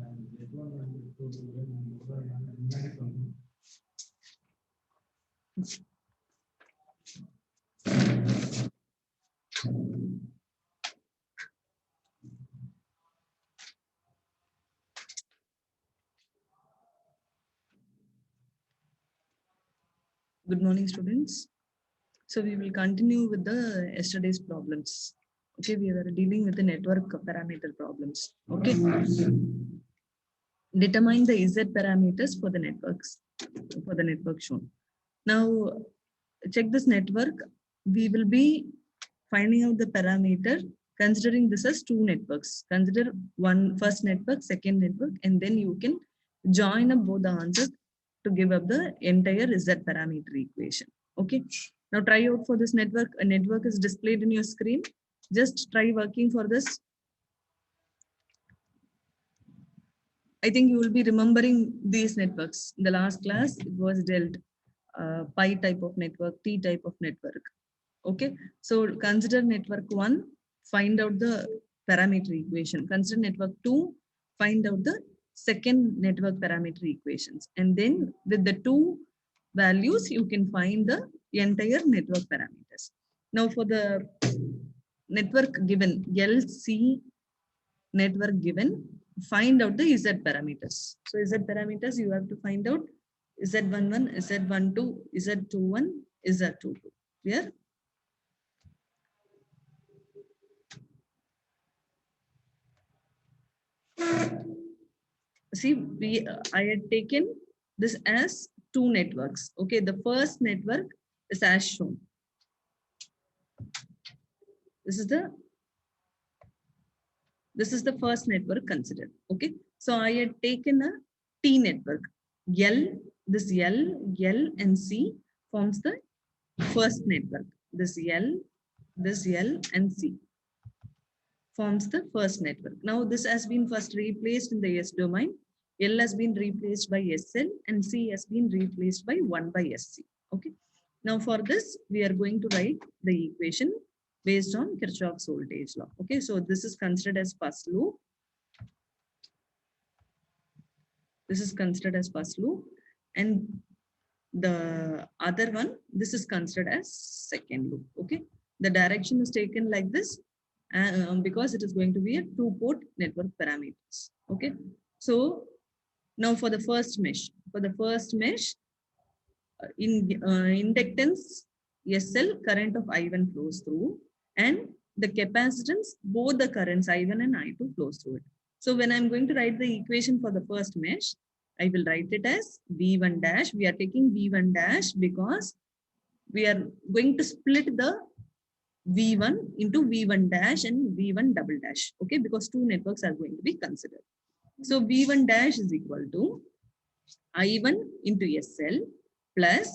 Good morning, students. So we will continue with the yesterday's problems. Okay, we were dealing with the network parameter problems. Okay, determine the Z parameters for the network shown. Now check this network. We will be finding out the parameter considering this as two networks. Consider one first network, second network, and then you can join up both the answers to give up the entire Z parameter equation. Okay. Now try out for this network. A network is displayed in your screen. Just try working for this. I think you will be remembering these networks. In the last class, it was dealt pi type of network, T type of network. Okay, so consider network 1, find out the parameter equation. Consider network 2, find out the second network parameter equations. And then with the two values, you can find the entire network parameters. Now for the network given, LC network given, find out the Z parameters. So Z parameters you have to find out Z11, Z12, Z21, Z22. Clear? See, I had taken this as two networks. Okay, the first network is as shown. This is the first network considered. Okay, so I had taken a T network. This L and C forms the first network. This L and C forms the first network. Now this has been first replaced in the S domain. L has been replaced by SL and C has been replaced by 1 by SC. Okay. Now for this, we are going to write the equation based on Kirchhoff's voltage law. Okay. So this is considered as first loop. This is considered as first loop. And the other one, this is considered as second loop. Okay. The direction is taken like this. Because it is going to be a two-port network parameters. Okay, so now for the first mesh, in inductance SL, current of I1 flows through, and the capacitance, both the currents I1 and I2 flows through it. So when I'm going to write the equation for the first mesh, I will write it as V1 dash. We are taking V1 dash because we are going to split the V1 into V1 dash and V1 double dash. Okay, because two networks are going to be considered. So V1 dash is equal to I1 into SL plus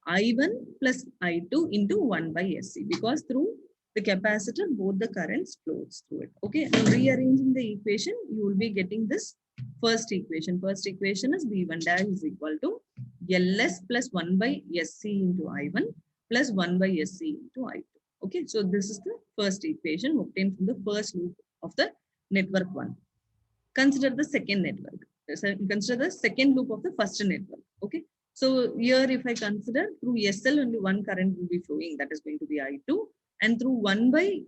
I1 plus I2 into 1 by SC, because through the capacitor, both the currents flows through it. Okay, now rearranging the equation, you will be getting this first equation. First equation is V1 dash is equal to LS plus 1 by SC into I1 plus 1 by SC into I2. Okay, so this is the first equation obtained from the first loop of the network 1. Consider the second network. Consider the second loop of the first network. Okay, so here if I consider through SL only one current will be flowing, that is going to be I2, and through 1 by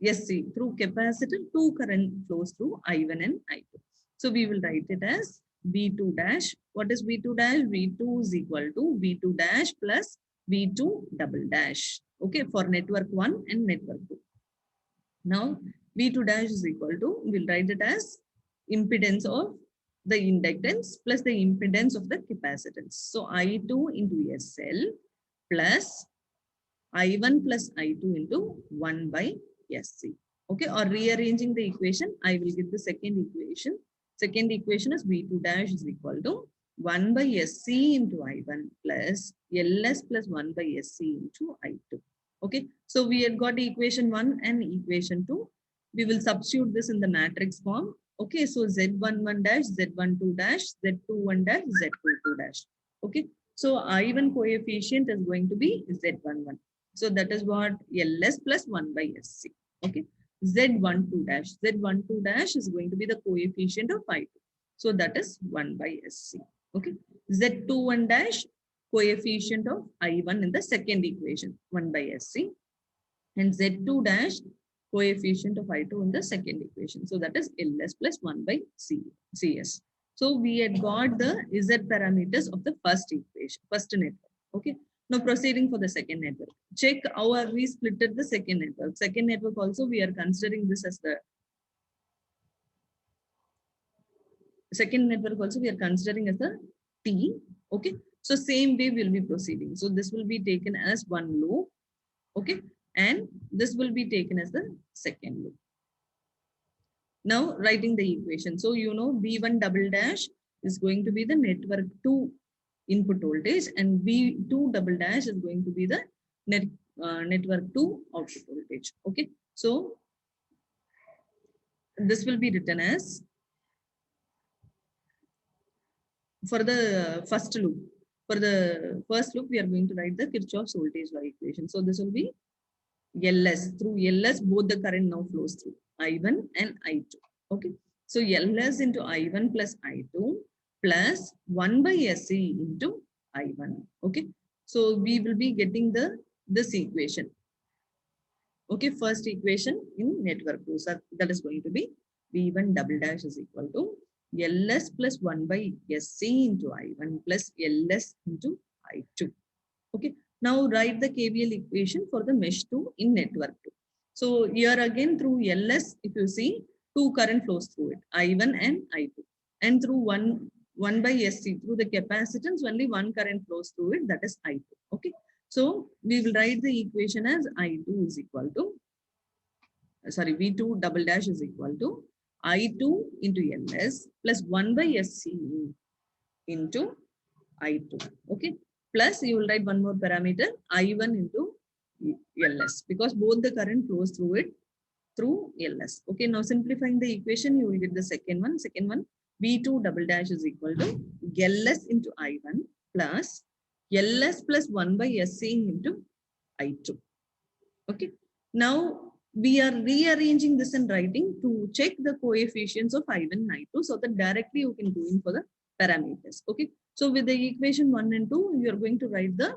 SC, through capacitor, two current flows through I1 and I2. So we will write it as V2 dash. What is V2 dash? V2 is equal to V2 dash plus V2 double dash. Okay, for network 1 and network 2. Now V2 dash is equal to, we'll write it as impedance of the inductance plus the impedance of the capacitance. So I2 into SL plus I1 plus I2 into 1 by SC. Okay, or rearranging the equation, I will get the second equation. Second equation is V2 dash is equal to 1 by SC into I1 plus LS plus 1 by SC into I2. Okay, so we have got equation 1 and equation 2. We will substitute this in the matrix form. Okay, so Z11 dash, Z12 dash, Z21 dash, Z22 dash. Okay, so I1 coefficient is going to be Z11. So that is what LS plus 1 by SC. Okay, Z12 dash. Z12 dash is going to be the coefficient of I2. So that is 1 by SC. Okay. Z21 dash coefficient of I1 in the second equation, 1 by SC, and Z2 dash coefficient of I2 in the second equation. So that is LS plus 1 by CS. So we had got the Z parameters of the first equation, first network. Okay. Now proceeding for the second network. Check how are we splitted the second network. Second network also we are considering this as the second network also we are considering as the T. Okay. So same way we'll be proceeding. So this will be taken as one loop. Okay. And this will be taken as the second loop. Now writing the equation. So you know V1 double dash is going to be the network 2 input voltage and V2 double dash is going to be the network 2 output voltage. Okay. So this will be written as for the first loop. For the first loop, we are going to write the Kirchhoff's voltage law equation. So this will be LS. Through LS, both the current now flows through I1 and I2. Okay. So LS into I1 plus I2 plus 1 by SC into I1. Okay. So we will be getting this equation. Okay. First equation in network 2. So that is going to be V1 double dash is equal to LS plus 1 by SC into I1 plus LS into I2. Okay. Now write the KVL equation for the mesh 2 in network 2. So here again through LS, if you see, two current flows through it, I1 and I2. And through 1 by SC, through the capacitance, only one current flows through it, that is I2. Okay. So we will write the equation as I2 is equal to, sorry, V2 double dash is equal to I2 into LS plus 1 by SC into I2. Okay. Plus you will write one more parameter I1 into LS because both the current flows through it through LS. Okay. Now simplifying the equation, you will get the second one. Second one, V2 double dash is equal to LS into I1 plus LS plus 1 by SC into I2. Okay. Now we are rearranging this in writing to check the coefficients of I1 and I2 so that directly you can go in for the parameters. Okay. So with the equation 1 and 2, you are going to write the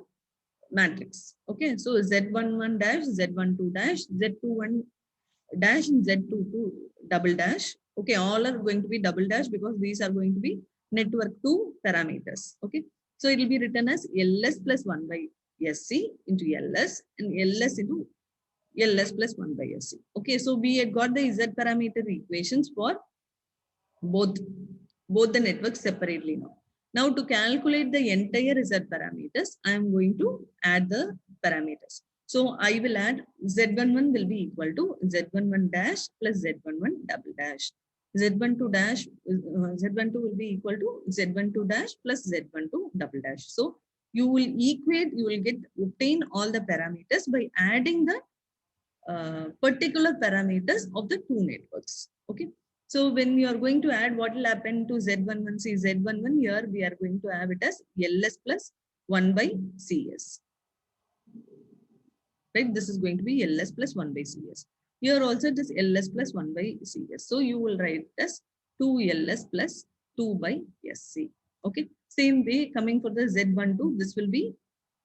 matrix. Okay. So Z11 dash, Z12 dash, Z21 dash, and Z22 double dash. Okay. All are going to be double dash because these are going to be network 2 parameters. Okay. So it will be written as LS plus 1 by SC into LS and LS into LS plus 1 by SC. Okay, so we had got the Z parameter equations for both the networks separately now. Now to calculate the entire Z parameters, I am going to add the parameters. So I will add Z11 will be equal to Z11 dash plus Z11 double dash. Z12 dash, Z12 will be equal to Z12 dash plus Z12 double dash. So you will equate, you will obtain all the parameters by adding the particular parameters of the two networks. Okay. So when you are going to add, what will happen to Z11? See Z11 here, we are going to have it as LS plus 1 by CS. Right. This is going to be LS plus 1 by CS. Here also it is LS plus 1 by CS. So you will write it as 2 LS plus 2 by SC. Okay. Same way coming for the Z12, this will be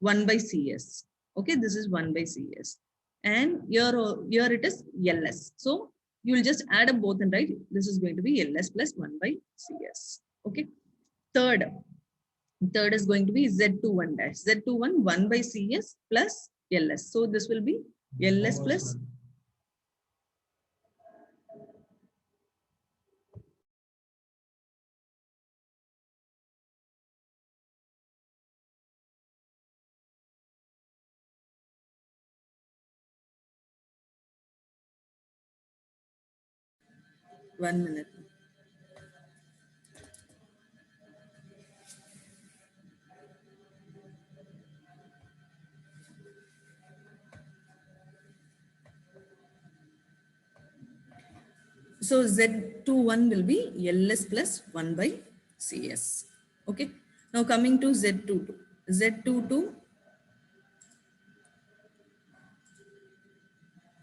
1 by CS. Okay. This is 1 by CS. And here it is LS. So you will just add up both and write this is going to be LS plus 1 by CS. Okay. Third is going to be Z21 dash. Z21 1 by CS plus LS. So this will be LS plus 1 minute. So Z21 will be LS plus 1 by CS. Okay. Now coming to Z22.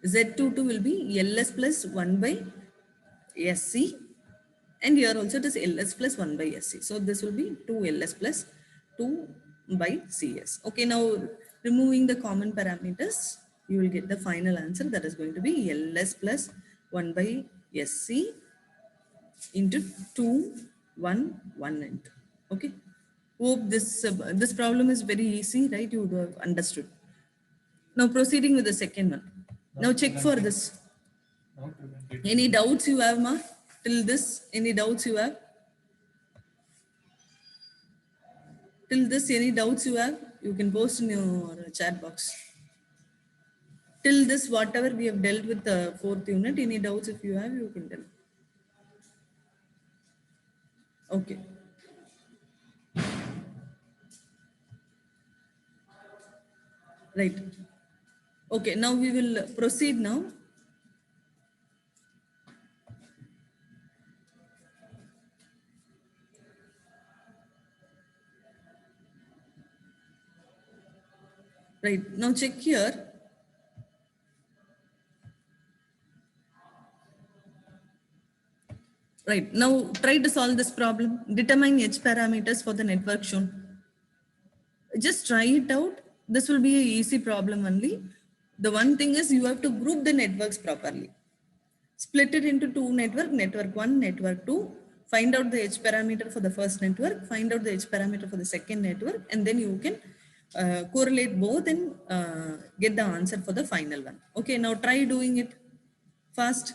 Z22 will be LS plus 1 by SC And here also it is Ls plus 1 by Sc. So this will be 2 Ls plus 2 by Cs. Okay, now removing the common parameters, you will get the final answer that is going to be Ls plus 1 by Sc into 2, 1, 1 and 2. Okay. Hope this problem is very easy, right? You would have understood. Now proceeding with the second one. Now check for this. Any doubts you have, Ma? Till this, any doubts you have? Till this, any doubts you have? You can post in your chat box. Till this, whatever we have dealt with the fourth unit, any doubts if you have, you can tell. Okay. Right. Okay, now we will proceed now. Right, now check here. Right, now try to solve this problem. Determine H parameters for the network shown. Just try it out. This will be an easy problem only. The one thing is you have to group the networks properly. Split it into two network 1, network 2. Find out the H parameter for the first network, find out the H parameter for the second network, and then you can correlate both and get the answer for the final one. Okay, now try doing it fast.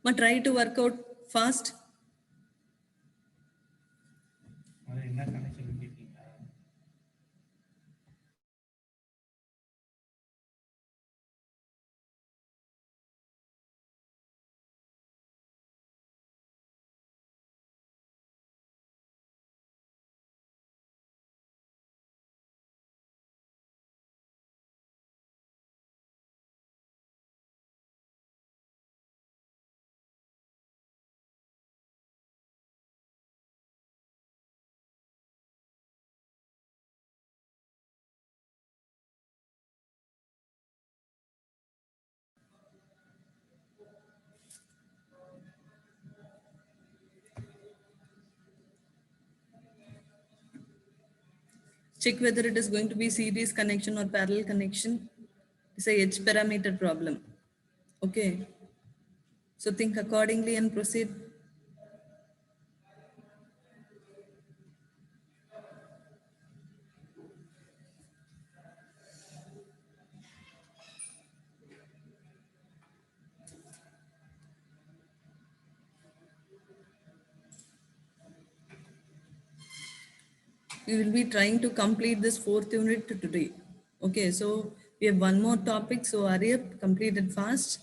But try to work out fast. Check whether it is going to be series connection or parallel connection. It's a H parameter problem. Okay. So think accordingly and proceed. We will be trying to complete this fourth unit today. Okay, so we have one more topic. So hurry up, complete it fast.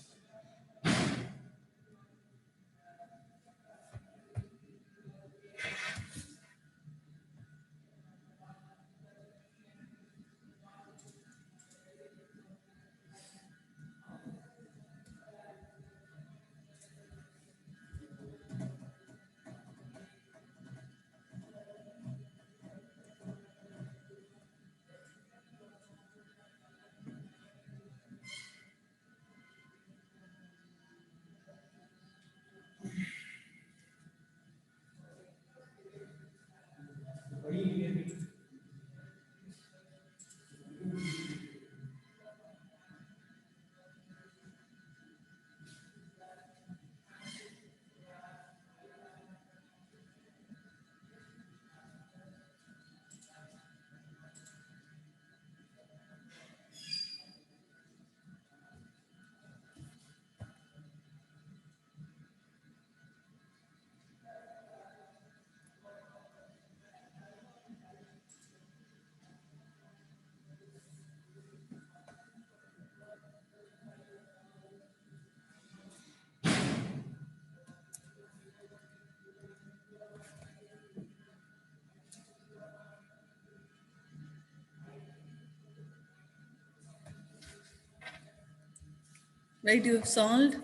Right, you have solved.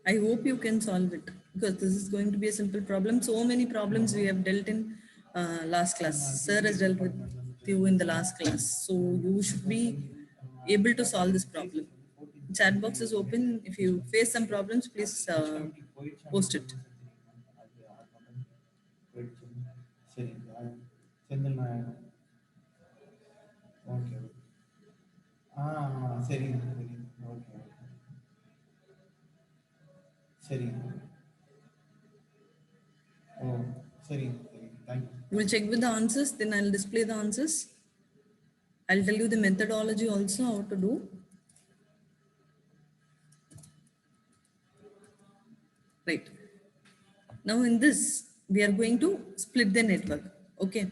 I hope you can solve it because this is going to be a simple problem. So many problems we have dealt in last class. Sir has dealt with you in the last class. So you should be able to solve this problem. Chat box is open. If you face some problems, please post it. We'll check with the answers, then I'll display the answers. I'll tell you the methodology also how to do. Right. Now in this, we are going to split the network. Okay.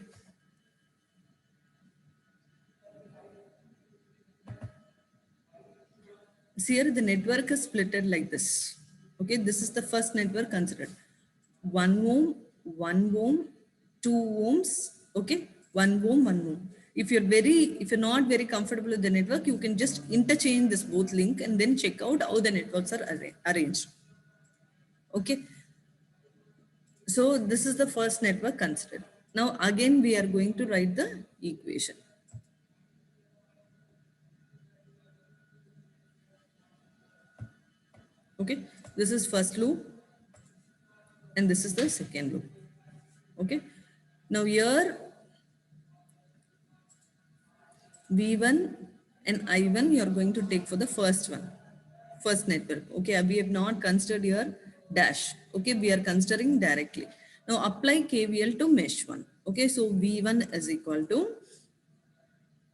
So here the network is splitted like this. Okay, this is the first network considered. 1 ohm, 1 ohm, 2 ohms. Okay, 1 ohm, 1 ohm. If you're not very comfortable with the network, you can just interchange this both link and then check out how the networks are arranged. Okay, so this is the first network considered. Now again we are going to write the equation. Okay, this is first loop and this is the second loop. Okay, now here V1 and I1 you are going to take for the first one, first network. Okay, we have not considered here dash. Okay, we are considering directly. Now apply KVL to mesh 1. Okay, so V1 is equal to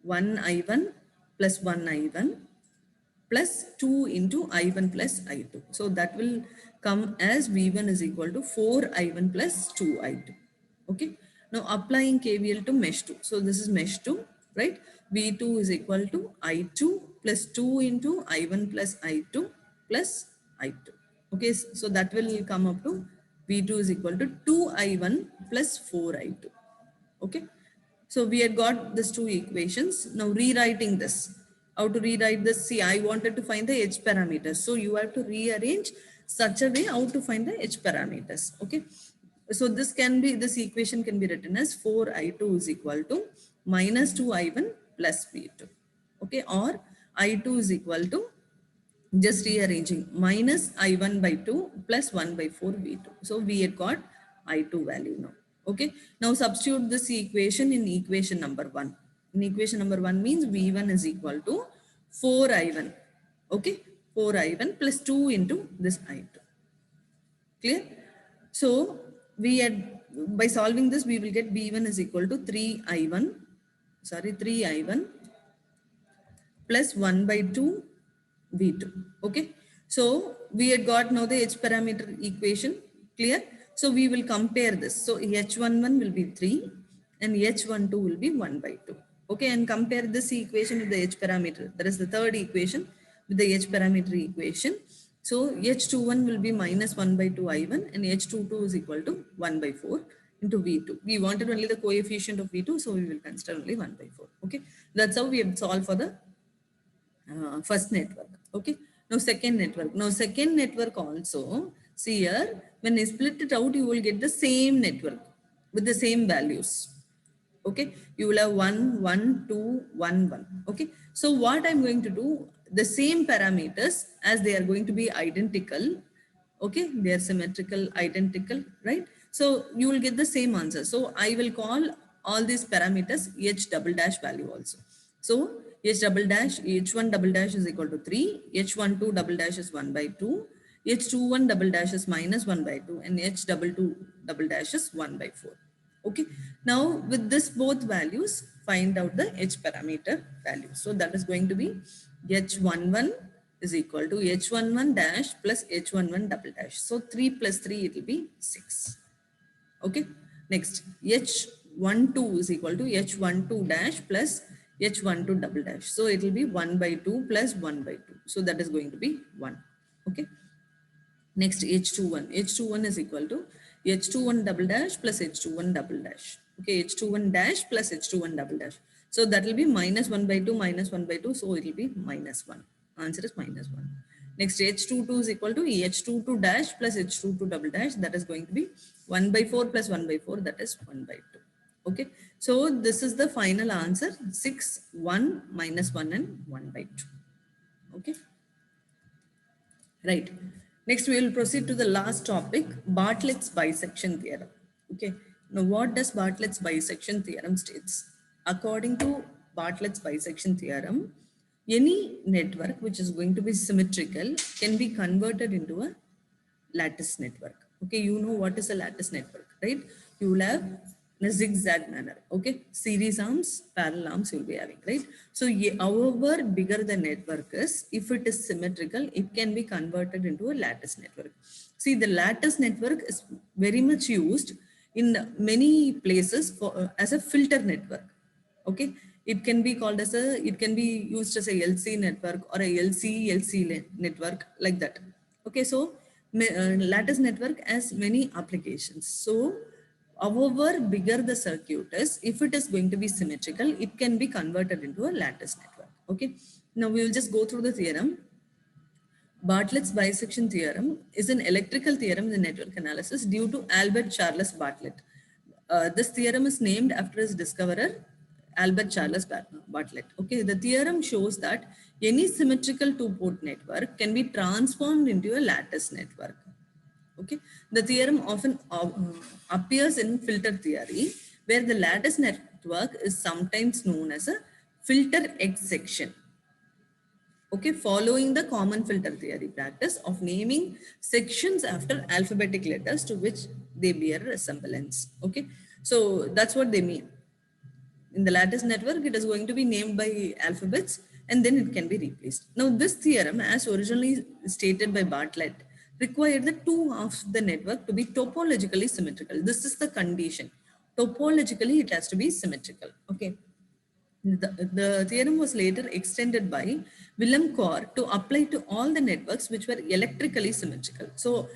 1 I1 plus 1 I1 plus 2 into I1 plus I2. So that will come as V1 is equal to 4 I1 plus 2 I2. Okay. Now applying KVL to mesh 2. So this is mesh 2, right? V2 is equal to I2 plus 2 into I1 plus I2 plus I2. Okay. So that will come up to V2 is equal to 2 I1 plus 4 I2. Okay. So we had got these two equations. Now rewriting this. How to rewrite this? See, I wanted to find the H parameters. So you have to rearrange such a way how to find the H parameters. Okay. So this equation can be written as 4I2 is equal to minus 2I1 plus V2. Okay. Or I2 is equal to just rearranging minus I1 by 2 plus 1 by 4 V2. So we had got I2 value now. Okay. Now substitute this equation in equation number 1. In equation number 1 means V1 is equal to 4I1. Okay. 4I1 plus 2 into this I2. Clear? So we had, by solving this, we will get V1 is equal to 3I1 plus 1 by 2 V2. Okay. So we had got now the H parameter equation. Clear? So we will compare this. So H11 will be 3 and H12 will be 1 by 2. Okay. And compare this equation with the H parameter. That is the third equation with the H parameter equation. So H21 will be minus 1 by 2 I1 and H22 is equal to 1 by 4 into V2. We wanted only the coefficient of V2. So we will consider only 1 by 4. Okay. That's how we have solved for the first network. Okay. Now second network also, see here, when I split it out, you will get the same network with the same values. Okay. You will have 1, 1, 2, 1, 1. Okay. So what I'm going to do, the same parameters as they are going to be identical. Okay. They are symmetrical, identical, right? So you will get the same answer. So I will call all these parameters H double dash value also. So H double dash, H1 double dash is equal to 3, H12 double dash is 1 by 2, H21 double dash is minus 1 by 2, and H22 double dash is 1 by 4. Okay. Now with this both values, find out the H parameter value. So that is going to be H11 is equal to H11 dash plus H11 double dash. So 3 plus 3, it will be 6. Okay. Next, H12 is equal to H12 dash plus H12 double dash. So it will be 1 by 2 plus 1 by 2. So that is going to be 1. Okay. Next, H21. H21 is equal to H21 double dash plus H21 double dash. Okay, H21 dash plus H21 double dash. So that will be minus 1 by 2 minus 1 by 2. So it will be minus 1. Answer is minus 1. Next, H22 is equal to H22 dash plus H22 double dash. That is going to be 1 by 4 plus 1 by 4. That is 1 by 2. Okay, so this is the final answer. 6, 1, minus 1 and 1 by 2. Okay. Right. Next, we will proceed to the last topic, Bartlett's bisection theorem. Okay. Now, what does Bartlett's bisection theorem states? According to Bartlett's bisection theorem, any network which is going to be symmetrical can be converted into a lattice network. Okay, you know what is a lattice network, right? You will have in a zigzag manner. Okay, series arms, parallel arms you'll be having, right? So however bigger the network is, if it is symmetrical, it can be converted into a lattice network. See, the lattice network is very much used in many places for as a filter network. Okay, it can be called as a, it can be used as a LC network or a LC network, like that. Okay, so lattice network has many applications. So however bigger the circuit is, if it is going to be symmetrical, it can be converted into a lattice network. Okay, now we will just go through the theorem. Bartlett's bisection theorem is an electrical theorem in network analysis due to Albert Charles Bartlett. This theorem is named after his discoverer, Albert Charles Bartlett. Okay, the theorem shows that any symmetrical two-port network can be transformed into a lattice network. Okay, the theorem often appears in filter theory, where the lattice network is sometimes known as a filter X section. Okay, following the common filter theory practice of naming sections after alphabetic letters to which they bear resemblance. Okay, so that's what they mean. In the lattice network, it is going to be named by alphabets and then it can be replaced. Now, this theorem, as originally stated by Bartlett, required the two halves of the network to be topologically symmetrical. This is the condition. Topologically, it has to be symmetrical. Okay. The theorem was later extended by Willem Core to apply to all the networks which were electrically symmetrical. So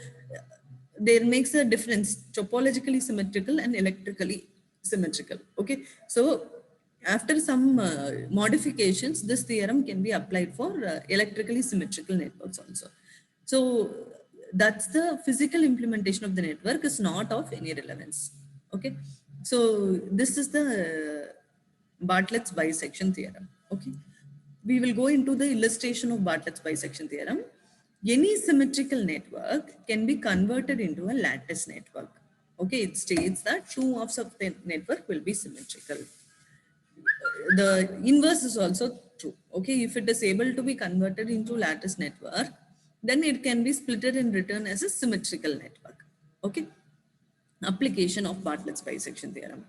there makes a difference, topologically symmetrical and electrically symmetrical. Okay, so after some modifications, this theorem can be applied for electrically symmetrical networks also. So that's the physical implementation of the network is not of any relevance. Okay, so this is the Bartlett's bisection theorem. Okay, we will go into the illustration of Bartlett's bisection theorem. Any symmetrical network can be converted into a lattice network. Okay, it states that two halves of the network will be symmetrical. The inverse is also true. Okay, if it is able to be converted into lattice network, then it can be splitted and written as a symmetrical network. Okay, application of Bartlett's bisection theorem.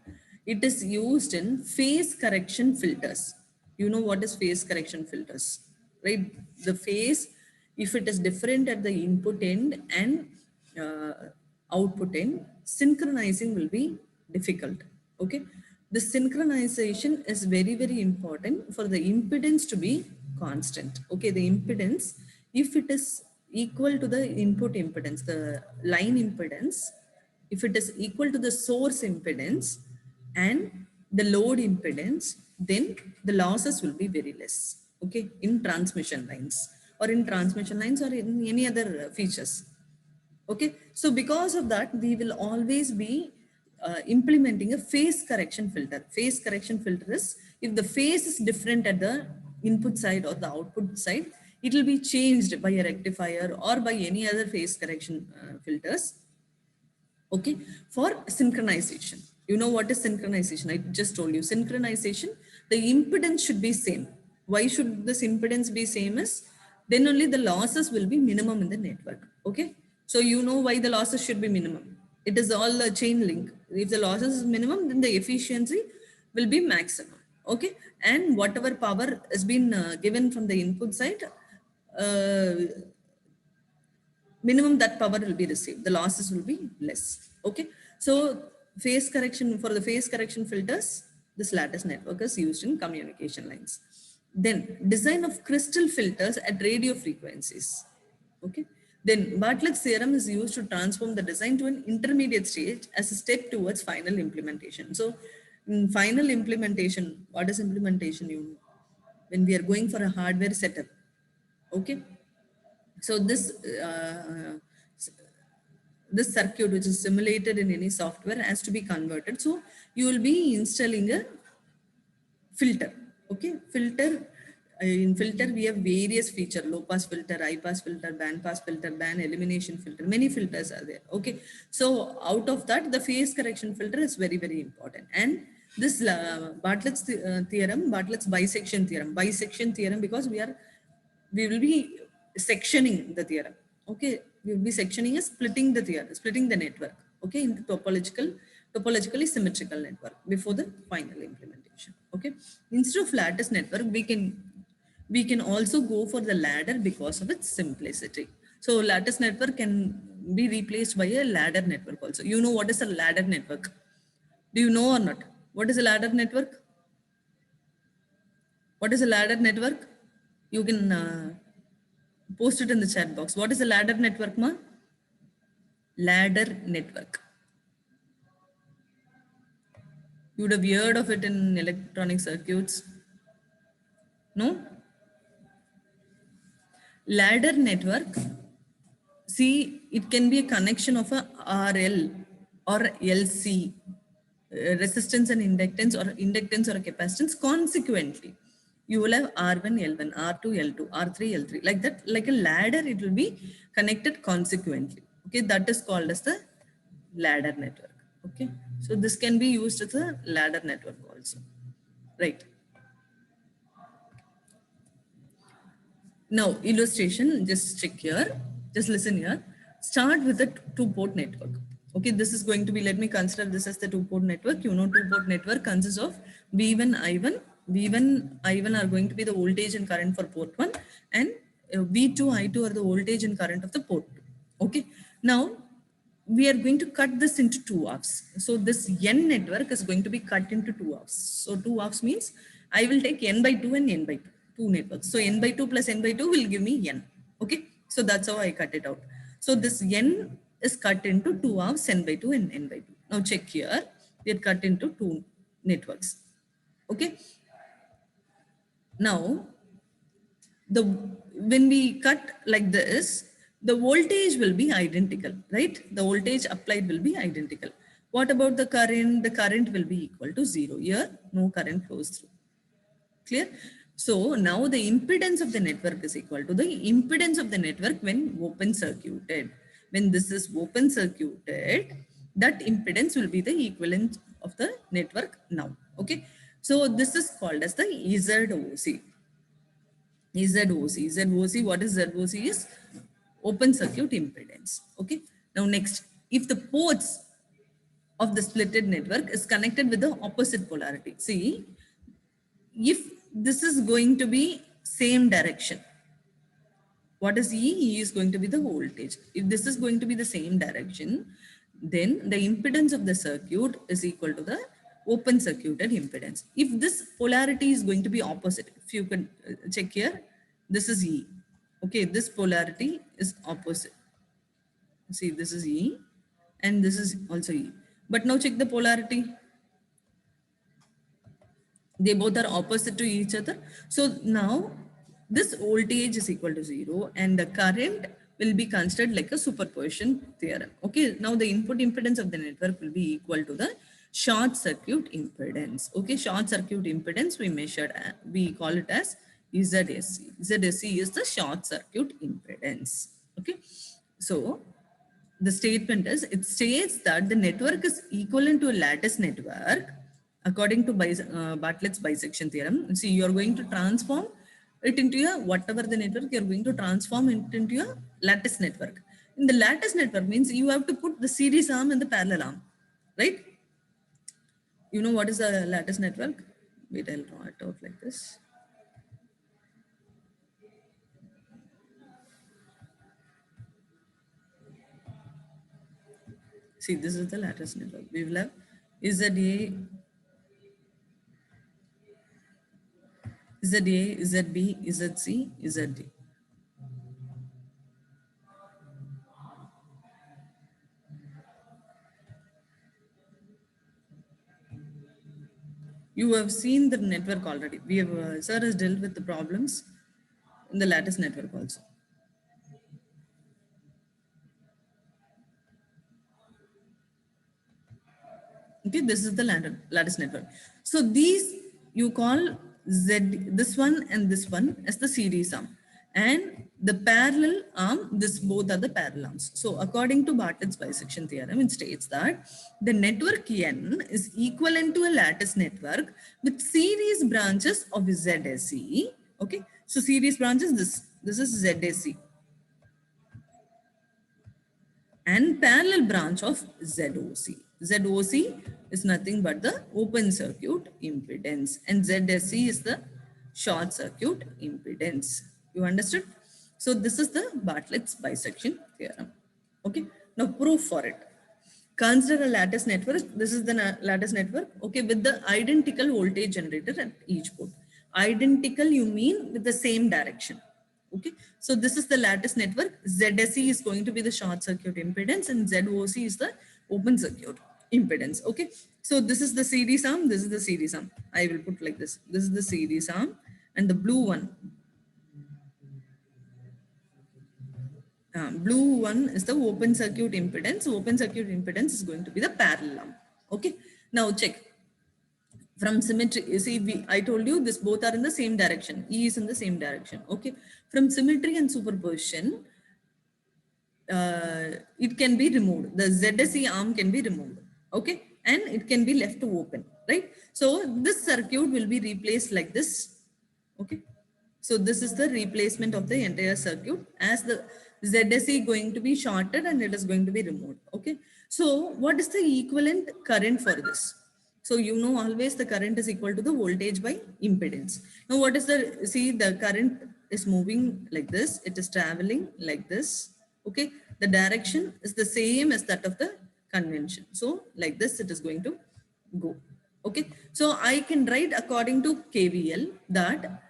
It is used in phase correction filters. You know what is phase correction filters, right? The phase, if it is different at the input end and output end, synchronizing will be difficult. Okay, the synchronization is very, very important for the impedance to be constant. Okay, the impedance, if it is equal to the input impedance, the line impedance, if it is equal to the source impedance and the load impedance, then the losses will be very less. Okay, in transmission lines or in any other features. Okay, so because of that, we will always be implementing a phase correction filter. Phase correction filter is, if the phase is different at the input side or the output side, it will be changed by a rectifier or by any other phase correction filters. Okay, for synchronization. You know what is synchronization? I just told you synchronization, the impedance should be same. Why should this impedance be same is, then only the losses will be minimum in the network. Okay, so you know why the losses should be minimum. It is all a chain link. If the losses is minimum, then the efficiency will be maximum. Okay, and whatever power has been given from the input side, minimum that power will be received. The losses will be less. Okay. So phase correction, for the phase correction filters, this lattice network is used in communication lines. Then design of crystal filters at radio frequencies. Okay. Then Bartlett's theorem is used to transform the design to an intermediate stage as a step towards final implementation. So in final implementation, what is implementation? You know, when we are going for a hardware setup, okay? So this circuit which is simulated in any software has to be converted. So you will be installing a filter. Okay, filter. In filter we have various feature: low pass filter, high pass filter, band pass filter, band elimination filter. Many filters are there. Okay, so out of that the phase correction filter is very, very important. And this Bartlett's theorem, Bartlett's bisection theorem, because we will be sectioning the theorem. Okay, we will be sectioning is splitting the theorem, splitting the network. Okay, in the topologically symmetrical network before the final implementation. Okay, instead of lattice network, we can also go for the ladder because of its simplicity. So lattice network can be replaced by a ladder network also. You know what is a ladder network? Do you know or not? What is a ladder network? What is a ladder network? You can post it in the chat box. What is a ladder network, ma? Ladder network. You would have heard of it in electronic circuits. No? Ladder network, see, it can be a connection of a RL or LC, resistance and inductance or a capacitance consequently. You will have R1, L1, R2, L2, R3, L3. Like that, like a ladder, it will be connected consequently. Okay, that is called as the ladder network. Okay, so this can be used as a ladder network also. Right. Now, illustration, just check here. Just listen here. Start with a two-port network. Okay, this is going to be, let me consider this as the two-port network. You know, two-port network consists of V1, I1. V1, I1 are going to be the voltage and current for port 1, and V2, I2 are the voltage and current of the port 2. Okay, now we are going to cut this into two halves. So this N network is going to be cut into two halves. So two halves means I will take N by 2 and N by 2, two networks. So N by 2 plus N by 2 will give me N. Okay, so that's how I cut it out. So this N is cut into two halves, N by 2 and N by 2. Now check here, we are cut into two networks. Okay, now the when we cut like this, the voltage will be identical, right? The voltage applied will be identical. What about the current? The current will be equal to 0. Here no current flows through. Clear? So now the impedance of the network is equal to the impedance of the network when open circuited. When this is open circuited, that impedance will be the equivalent of the network now. Okay, so this is called as the ZOC. ZOC. What is ZOC? Is open circuit impedance. Okay. Now next, if the ports of the splitted network is connected with the opposite polarity. See, if this is going to be same direction, what is E? E is going to be the voltage. If this is going to be the same direction, then the impedance of the circuit is equal to the open circuited impedance. If this polarity is going to be opposite, if you can check here, this is E. Okay, this polarity is opposite. See, this is E and this is also E. But now check the polarity. They both are opposite to each other. So now this voltage is equal to 0 and the current will be considered like a superposition theorem. Okay, now the input impedance of the network will be equal to the short circuit impedance. Okay, short circuit impedance we measured, we call it as ZSC. ZSC is the short circuit impedance. Okay, so the statement is, it states that the network is equivalent to a lattice network according to Bartlett's bisection theorem. See, you are going to transform it into a, whatever the network, you are going to transform it into a lattice network. In the lattice network means you have to put the series arm and the parallel arm, right? You know what is a lattice network? Wait, I'll draw it out like this. See, this is the lattice network. We will have ZA, ZB, ZC, ZD. You have seen the network already. We have, sir has dealt with the problems in the lattice network also. Okay, this is the lattice network. So these you call Z, this one and this one as the series arm. And the parallel arm, this both are the parallel arms. So according to Bartlett's bisection theorem, it states that the network N is equivalent to a lattice network with series branches of ZSE. Okay, so series branches, this is ZSE. And parallel branch of ZOC. ZOC is nothing but the open circuit impedance and ZSC is the short circuit impedance. You understood? So this is the Bartlett's bisection theorem. Okay. Now proof for it. Consider a lattice network. This is the lattice network. Okay. With the identical voltage generator at each port. Identical you mean with the same direction. Okay, so this is the lattice network. ZSE is going to be the short circuit impedance and ZOC is the open circuit impedance. Okay, so this is the series arm, this is the series arm. I will put like this. This is the series arm and the blue one is the open circuit impedance. Open circuit impedance is going to be the parallel arm. Okay, now check. From symmetry, you see, I told you this both are in the same direction. E is in the same direction. Okay. From symmetry and superposition, it can be removed. The ZSE arm can be removed. Okay. And it can be left to open. Right. So this circuit will be replaced like this. Okay. So this is the replacement of the entire circuit as the ZSE going to be shorted and it is going to be removed. Okay. So what is the equivalent current for this? So you know always the current is equal to the voltage by impedance. Now what is the, see the current is moving like this. It is traveling like this. Okay. The direction is the same as that of the convention. So like this it is going to go. Okay. So I can write according to KVL that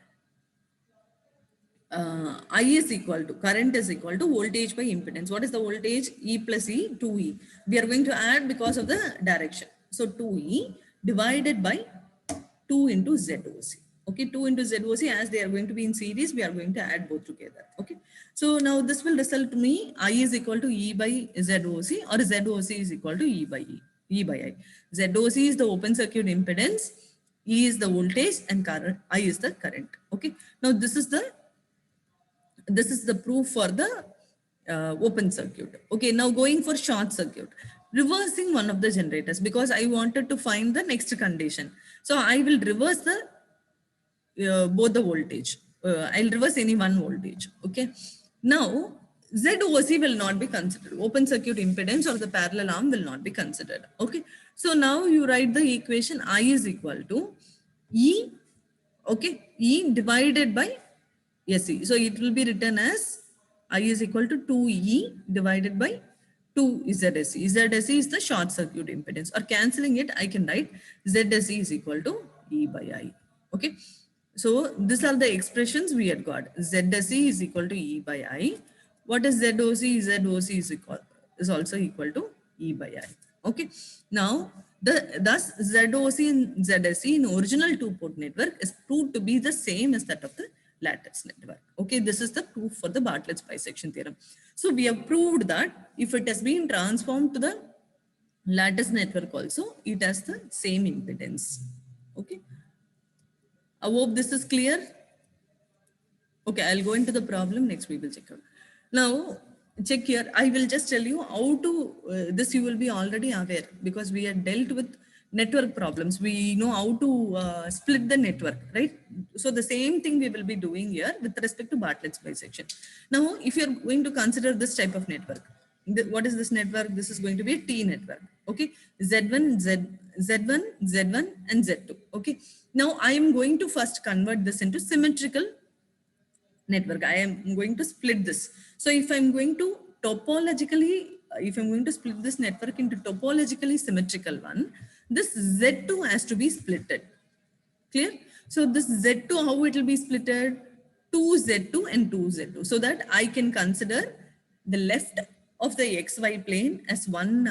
I is equal to, current is equal to voltage by impedance. What is the voltage? E plus E, 2E. We are going to add because of the direction. So 2E divided by 2 into ZOC. Okay, 2 into ZOC, as they are going to be in series, we are going to add both together. Okay, so now this will result to me I is equal to E by ZOC or ZOC is equal to E by I. ZOC is the open circuit impedance, E is the voltage and current, I is the current. Okay, now this is the proof for the open circuit. Okay, now going for short circuit, reversing one of the generators because I wanted to find the next condition. So I will reverse the both the voltage. I'll reverse any one voltage. Okay, now ZOC will not be considered. Open circuit impedance or the parallel arm will not be considered. Okay, so now you write the equation I is equal to E. Okay, E divided by SE. So it will be written as I is equal to 2E divided by 2 ZSE. ZSE is the short circuit impedance, or cancelling it, I can write ZSE is equal to E by I. Okay. So these are the expressions we had got. ZSE is equal to E by I. What is ZOC? ZOC is also equal to E by I. Okay. Now, thus ZOC and ZSE in original two-port network is proved to be the same as that of the lattice network. Okay, this is the proof for the Bartlett's bisection theorem. So we have proved that if it has been transformed to the lattice network also, it has the same impedance. Okay, I hope this is clear. Okay, I'll go into the problem. Next we will check out. Now, check here. I will just tell you how to, this you will be already aware because we had dealt with network problems. We know how to split the network, right? So the same thing we will be doing here with respect to Bartlett's bisection. Now, if you're going to consider this type of network, what is this network? This is going to be a T network. Okay, Z1, Z1, Z1 and Z2. Okay, now I am going to first convert this into symmetrical network. I am going to split this. So if I'm going to topologically, if I'm going to split this network into topologically symmetrical one, this Z2 has to be splitted. Clear? So this Z2, how it will be splitted? 2Z2 and 2Z2. So that I can consider the left of the XY plane as one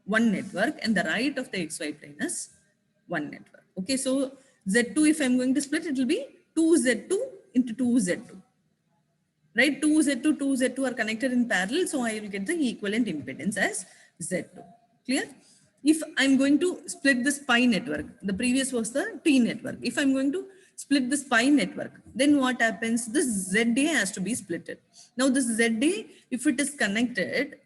network and the right of the XY plane as one network. Okay, so Z2, if I'm going to split, it will be 2Z2 into 2Z2. Right, 2Z2, 2Z2 are connected in parallel, so I will get the equivalent impedance as Z2. Clear? If I'm going to split this pi network, the previous was the T network. If I'm going to split this pi network, then what happens? This ZA has to be splitted. Now this ZA, if it is connected,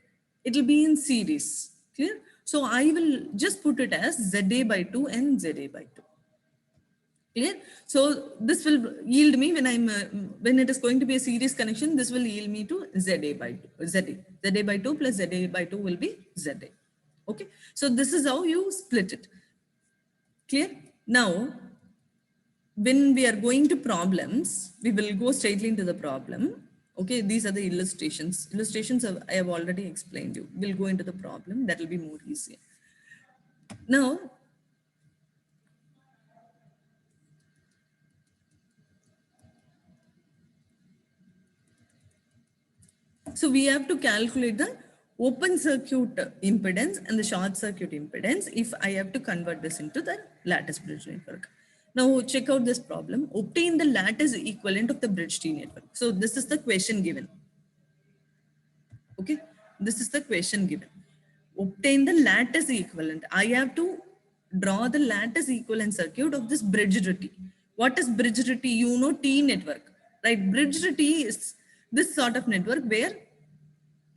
it will be in series. Clear? So I will just put it as ZA by 2 and ZA by 2. Clear? So this will yield me when it is going to be a series connection, this will yield me to ZA by 2, ZA by 2 plus ZA by 2 will be ZA. Okay. So this is how you split it. Clear? Now, when we are going to problems, we will go straightly into the problem. Okay. These are the illustrations. Illustrations I have already explained you. We'll go into the problem. That will be more easier. Now, so we have to calculate the open circuit impedance and the short circuit impedance if I have to convert this into the lattice bridge network. Now check out this problem. Obtain the lattice equivalent of the bridge T network. So this is the question given. Okay, this is the question given. Obtain the lattice equivalent. I have to draw the lattice equivalent circuit of this bridged T. What is bridged T? You know T network, right? Bridged T is this sort of network where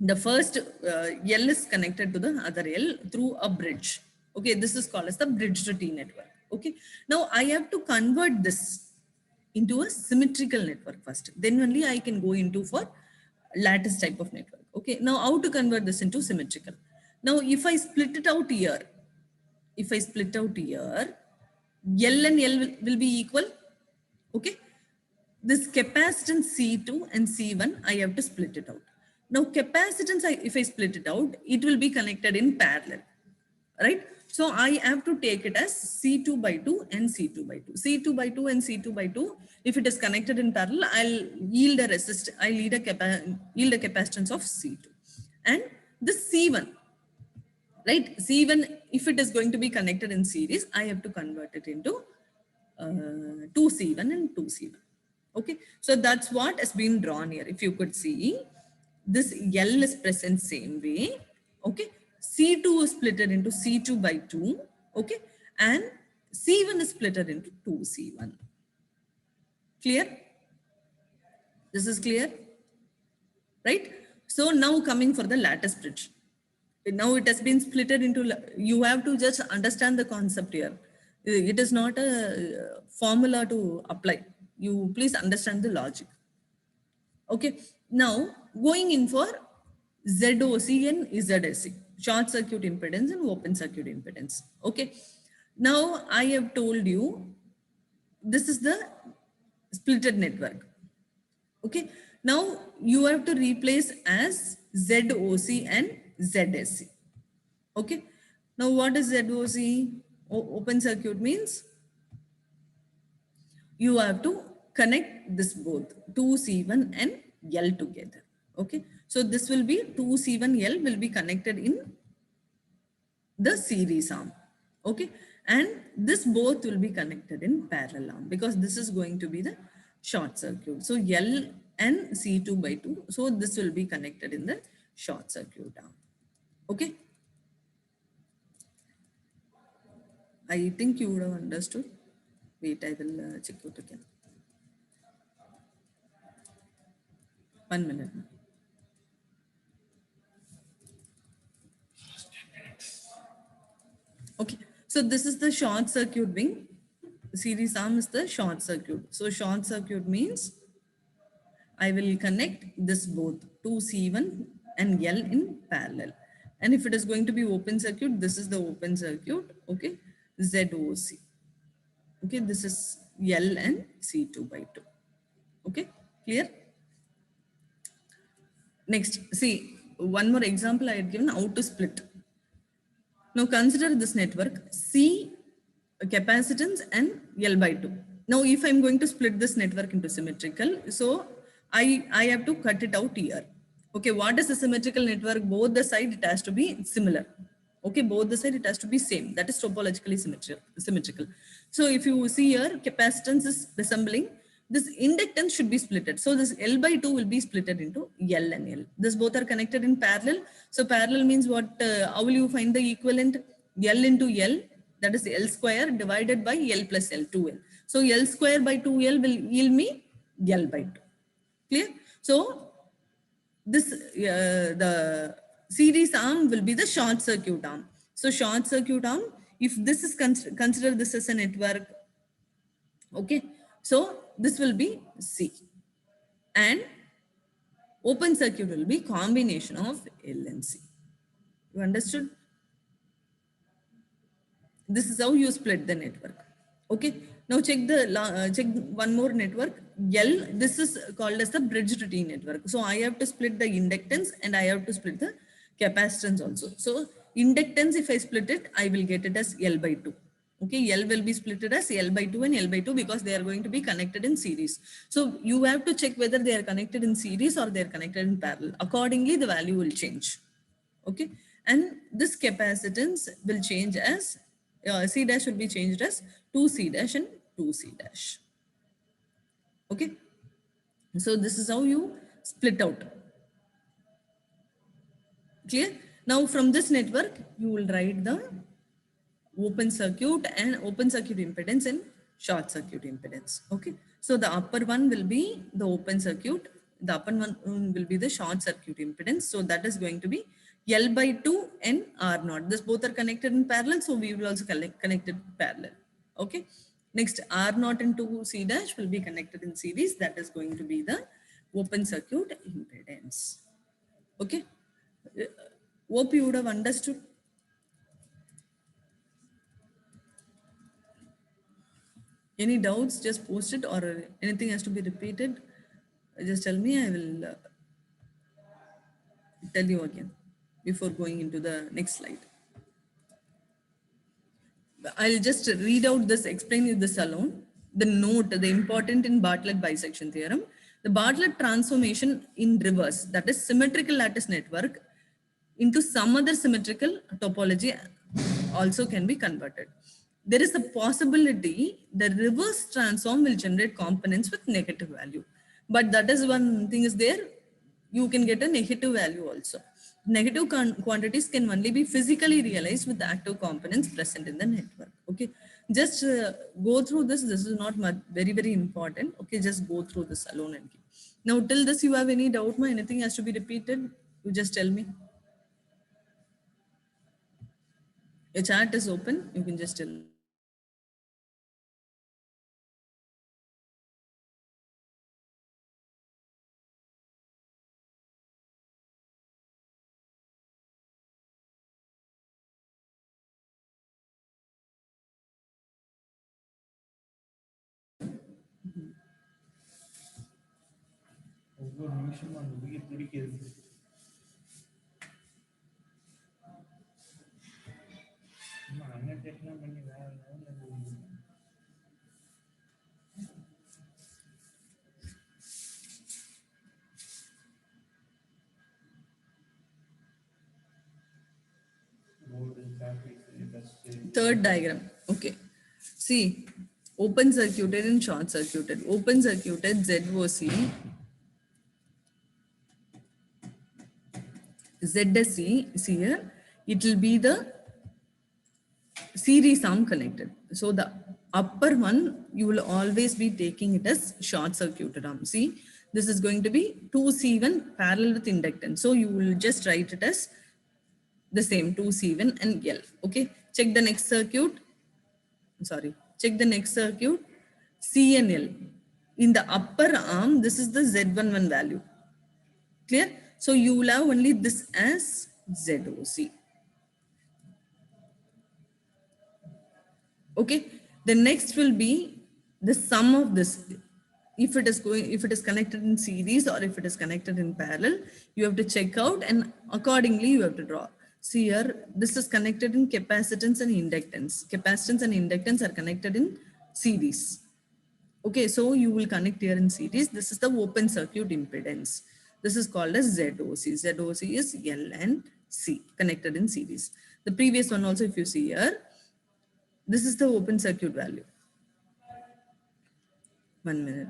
the first L is connected to the other L through a bridge. Okay, this is called as the bridged T network. Okay, now I have to convert this into a symmetrical network first. Then only I can go into for lattice type of network. Okay, now how to convert this into symmetrical? Now, if I split it out here, L and L will be equal. Okay, this capacitance C2 and C1, I have to split it out. Now capacitance, if I split it out, it will be connected in parallel, right? So I have to take it as C2 by 2 and C2 by 2. C2 by 2 and C2 by 2, if it is connected in parallel, I'll yield a capacitance of C2. And this C1, right? C1, if it is going to be connected in series, I have to convert it into 2C1 and 2C1. Okay, so that's what has been drawn here. If you could see, this L is present same way. Okay, C2 is split into C2 by 2. Okay, and C1 is split into 2C1. Clear? This is clear, right? So now coming for the lattice bridge. Now it has been split into, you have to just understand the concept here. It is not a formula to apply. You please understand the logic. Okay, now going in for ZOC and ZSC, short circuit impedance and open circuit impedance. Okay, now I have told you this is the splitted network. Okay, now you have to replace as ZOC and ZSC. Okay, now what is ZOC? Open circuit means you have to connect this both 2C1 and L together. Okay, so this will be 2C1L will be connected in the series arm. Okay, and this both will be connected in parallel arm because this is going to be the short circuit. So L and C2 by 2. So this will be connected in the short circuit arm. Okay, I think you would have understood. Wait, I will check it again. 1 minute. Okay, so this is the short circuit wing. Series arm is the short circuit. So short circuit means I will connect this both 2C1 and L in parallel. And if it is going to be open circuit, this is the open circuit. Okay, ZOC. Okay, this is L and C2 by 2. Okay, clear? Next, see, one more example I had given how to split. Now consider this network C capacitance and L by 2. Now if I'm going to split this network into symmetrical, so I have to cut it out here. Okay, what is a symmetrical network? Both the side it has to be similar. Okay, both the side it has to be same. That is topologically symmetrical. So if you see here, capacitance is resembling. This inductance should be splitted. So this L by 2 will be splitted into L and L. This both are connected in parallel. So parallel means what? How will you find the equivalent? L into L, that is L square divided by L plus L, 2L. So L square by 2L will yield me L by 2. Clear? So this the series arm will be the short circuit arm. So short circuit arm, if this is consider this as a network, okay, so this will be C, and open circuit will be combination of L and C. You understood? This is how you split the network. Okay, now check one more network L. This is called as the bridge routine network. So I have to split the inductance and I have to split the capacitance also. So inductance, if I split it, I will get it as L by 2. Okay, L will be split as L by 2 and L by 2 because they are going to be connected in series. So you have to check whether they are connected in series or they are connected in parallel. Accordingly the value will change. Okay, and this capacitance will change as C dash will be changed as 2C dash and 2C dash. Okay, so this is how you split out. Clear? Now from this network you will write the open circuit and open circuit impedance and short circuit impedance. Okay, so the upper one will be the open circuit, the upper one will be the short circuit impedance. So that is going to be L by 2 and R naught. This both are connected in parallel, so we will also connect it parallel. Okay, next R naught and 2 C dash will be connected in series. That is going to be the open circuit impedance. Okay, hope you would have understood. Any doubts, just post it, or anything has to be repeated, just tell me. I will tell you again before going into the next slide. I'll just read out this, explain you this alone. The note, the important in Bartlett bisection theorem, the Bartlett transformation in reverse, that is symmetrical lattice network into some other symmetrical topology also can be converted. There is a possibility the reverse transform will generate components with negative value. But that is one thing is there, you can get a negative value also. Negative quantities can only be physically realized with the active components present in the network. Okay, just go through this. This is not much, very important. Okay, just go through this alone and keep. Now till this you have any doubt, anything has to be repeated, you just tell me. Your chat is open, you can just tell. Third diagram. Okay. See, open circuited and short circuited. Open circuited ZOC, ZSC, see here, it will be the series arm connected. So the upper one, you will always be taking it as short circuited arm. See, this is going to be 2C1 parallel with inductance. So you will just write it as the same 2C1 and L. Okay, check the next circuit. Sorry, check the next circuit, C and L. In the upper arm, this is the Z11 value. Clear? So you will have only this as ZOC. Okay, the next will be the sum of this. If it is connected in series or if it is connected in parallel, you have to check out and accordingly you have to draw. See here, this is connected in capacitance and inductance. Capacitance and inductance are connected in series. Okay, so you will connect here in series. This is the open circuit impedance. This is called as ZOC. ZOC is L and C, connected in series. The previous one also, if you see here, this is the open circuit value. 1 minute.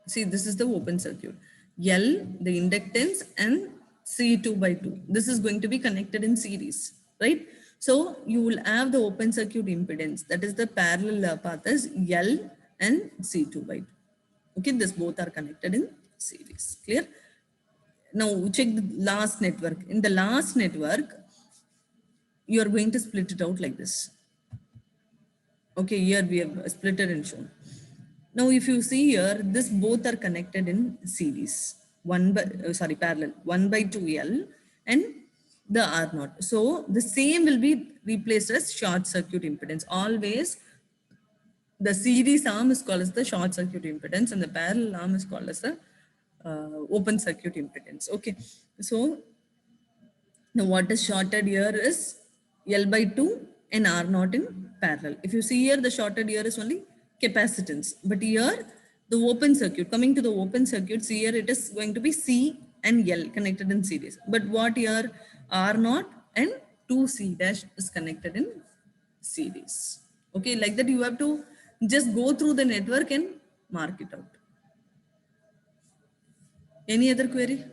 See, this is the open circuit. L, the inductance, and C2 by 2. This is going to be connected in series, right? So you will have the open circuit impedance. That is the parallel path as L and C2 by 2. Okay, this both are connected in series. Clear? Now check the last network. In the last network, you are going to split it out like this. Okay, here we have split it and shown. Now, if you see here, this both are connected in series. Parallel. 1 by 2L and the R naught. So the same will be replaced as short circuit impedance. Always the series arm is called as the short circuit impedance and the parallel arm is called as the open circuit impedance. Okay. So now what is shorted here is L by 2 and R naught in parallel. If you see here, the shorted here is only capacitance. But here, the open circuit, coming to the open circuits here, it is going to be C and L connected in series. But what here, R naught and 2C dash is connected in series. Okay, like that you have to just go through the network and mark it out. Any other query?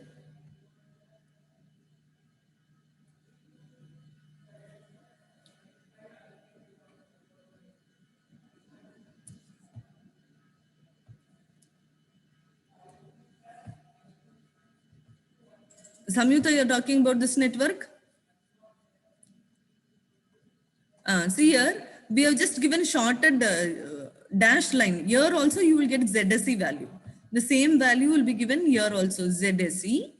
Samyuta, you're talking about this network? See here, we have just given shorted dash line. Here also you will get ZSE value. The same value will be given here also, ZSE.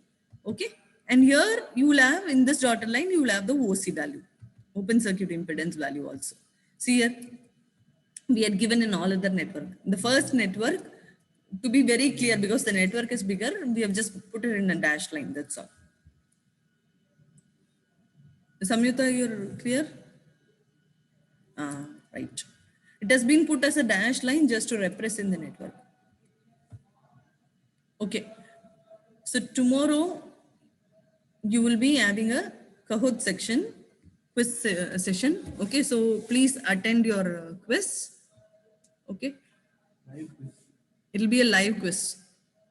Okay. And here you will have, in this dotted line, you will have the OC value, open circuit impedance value also. See here, we had given in all other network. The first network, to be very clear, because the network is bigger, we have just put it in a dash line, that's all. Samyuta, you're clear? Right. It has been put as a dash line just to represent the network. Okay. So tomorrow you will be having a Kahoot section, quiz session. Okay. So please attend your quiz. Okay. It will be a live quiz.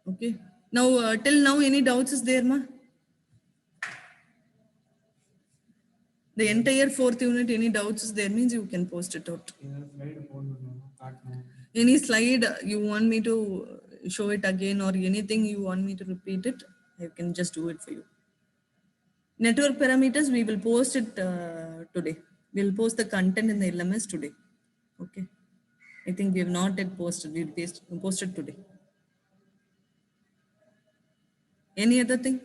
Okay. Now, till now, any doubts is there, ma? The entire fourth unit, any doubts is there means you can post it out. Any slide you want me to show it again or anything you want me to repeat it, I can just do it for you. Network parameters, we will post it today. We'll post the content in the LMS today. Okay. I think we have not yet posted. We'll post it today. Any other thing?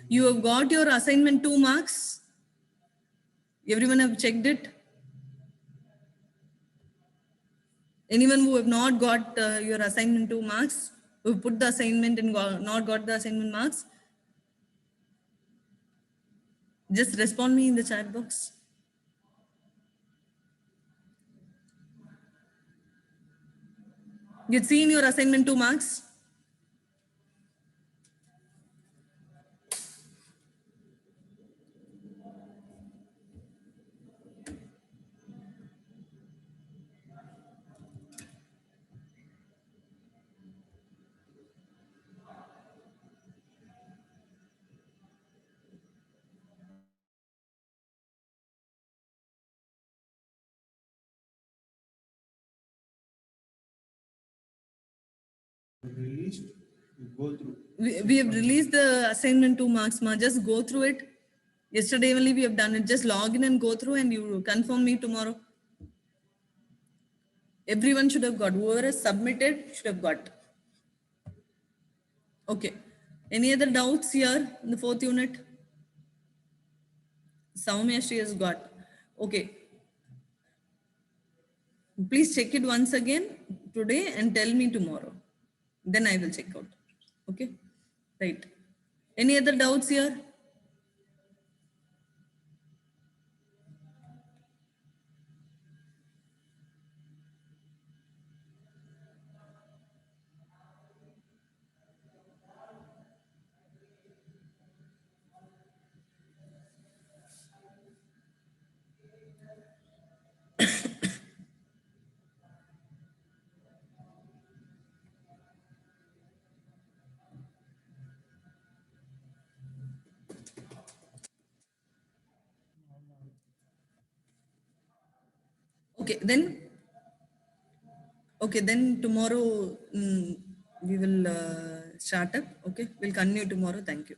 You have got your assignment 2 marks. Everyone have checked it. Anyone who have not got your assignment 2 marks, who put the assignment and not got the assignment marks, just respond me in the chat box. You'd seen your assignment 2 marks. Released, go through. We have released the assignment 2 marks, ma. Just go through it. Yesterday only we have done it. Just log in and go through and you confirm me tomorrow. Everyone should have got. Whoever has submitted should have got. Okay. Any other doubts here in the fourth unit? Soumya, she has got. Okay. Please check it once again today and tell me tomorrow. Then I will check out. Okay. Right. Any other doubts here? Okay, then tomorrow we will start up. Okay, we'll continue tomorrow. Thank you.